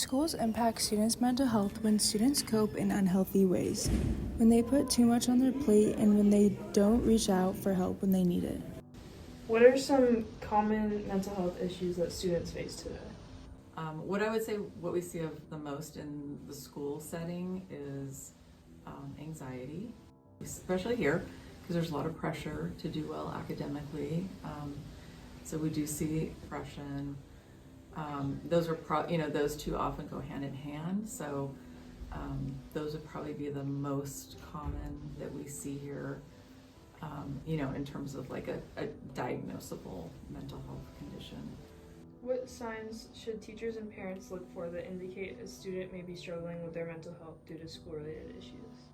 Schools impact students' mental health when students cope in unhealthy ways, when they put too much on their plate, and when they don't reach out for help when they need it. What are some common mental health issues that students face today? What I would say what we see of the most in the school setting is anxiety, especially here, because there's a lot of pressure to do well academically. So we do see depression. Those are those two often go hand in hand. So those would probably be the most common that we see here. In terms of like a diagnosable mental health condition. What signs should teachers and parents look for that indicate a student may be struggling with their mental health due to school-related issues?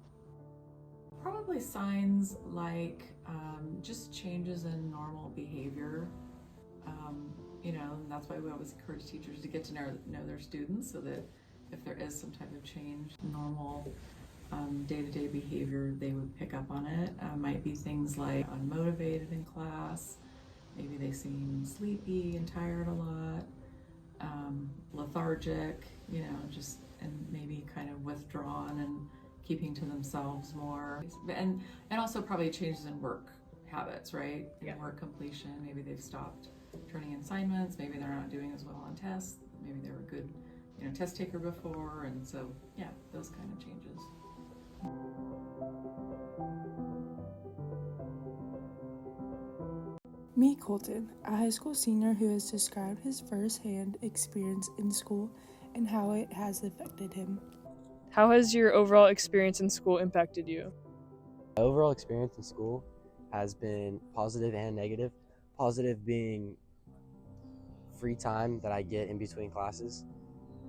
Probably signs like just changes in normal behavior. And that's why we always encourage teachers to get to know their students, so that if there is some type of change, normal day-to-day behavior, they would pick up on it. Might be things like unmotivated in class, maybe they seem sleepy and tired a lot, lethargic, and maybe kind of withdrawn and keeping to themselves more. And also probably changes in work habits, right? Yeah. Work completion, maybe they've stopped turning in assignments, maybe they're not doing as well on tests, maybe they were a good test taker before, and so yeah, those kind of changes. Meet Colton, a high school senior who has described his first-hand experience in school and how it has affected him. How has your overall experience in school impacted you? My overall experience in school has been positive and negative. Positive being free time that I get in between classes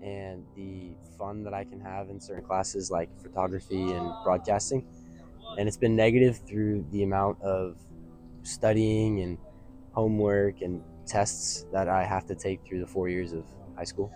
and the fun that I can have in certain classes like photography and broadcasting. And it's been negative through the amount of studying and homework and tests that I have to take through the 4 years of high school.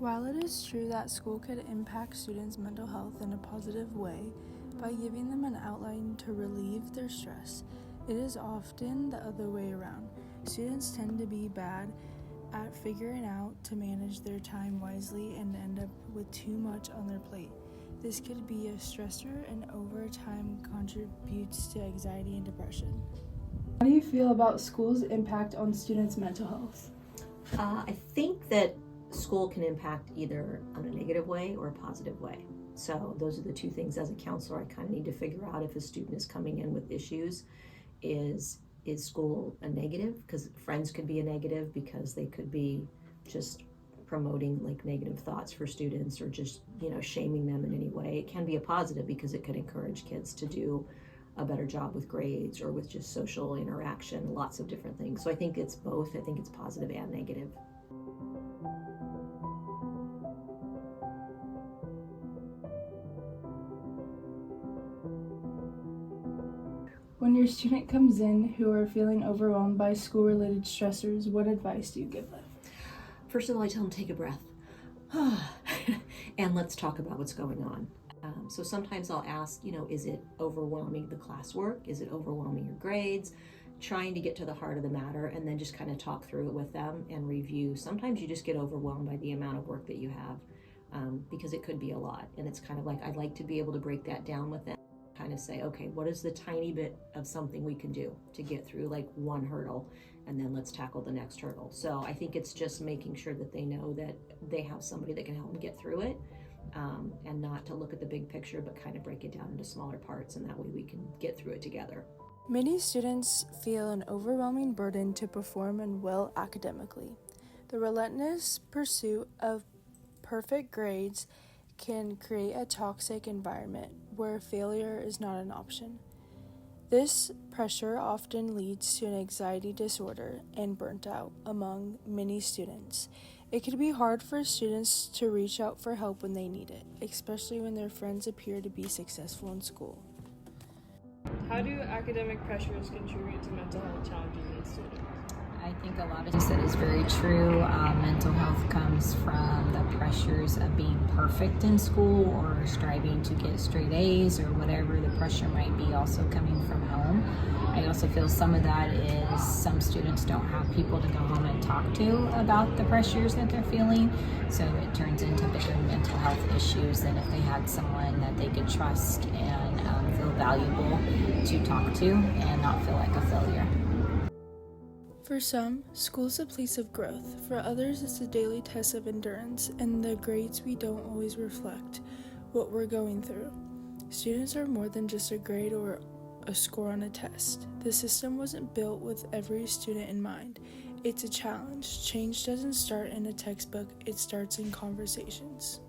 While it is true that school could impact students' mental health in a positive way by giving them an outline to relieve their stress, it is often the other way around. Students tend to be bad at figuring out to manage their time wisely and end up with too much on their plate. This could be a stressor and over time contributes to anxiety and depression. How do you feel about school's impact on students' mental health? I think that school can impact either on a negative way or a positive way. So those are the two things as a counselor I kind of need to figure out if a student is coming in with issues. Is school a negative? Because friends could be a negative because they could be just promoting like negative thoughts for students or just shaming them in any way. It can be a positive because it could encourage kids to do a better job with grades or with just social interaction, lots of different things. So I think it's both. I think it's positive and negative. When your student comes in who are feeling overwhelmed by school-related stressors, what advice do you give them? First of all, I tell them take a breath and let's talk about what's going on. So sometimes I'll ask, is it overwhelming the classwork? Is it overwhelming your grades? Trying to get to the heart of the matter and then just kind of talk through it with them and review. Sometimes you just get overwhelmed by the amount of work that you have because it could be a lot. And it's kind of like I'd like to be able to break that down with them. Kind of say, okay, what is the tiny bit of something we can do to get through like one hurdle, and then let's tackle the next hurdle. So I think it's just making sure that they know that they have somebody that can help them get through it, and not to look at the big picture, but kind of break it down into smaller parts, and that way we can get through it together. Many students feel an overwhelming burden to perform and well academically. The relentless pursuit of perfect grades can create a toxic environment where failure is not an option. This pressure often leads to an anxiety disorder and burnt out among many students. It can be hard for students to reach out for help when they need it, especially when their friends appear to be successful in school. How do academic pressures contribute to mental health challenges in students? I think a lot of things that is very true. Mental health comes from the pressures of being perfect in school or striving to get straight A's or whatever the pressure might be, also coming from home. I also feel some of that is some students don't have people to go home and talk to about the pressures that they're feeling, so it turns into bigger mental health issues than if they had someone that they could trust and feel valuable to talk to and not feel like a failure. For some, school is a place of growth. For others, it's a daily test of endurance, and the grades we don't always reflect what we're going through. Students are more than just a grade or a score on a test. The system wasn't built with every student in mind. It's a challenge. Change doesn't start in a textbook, it starts in conversations.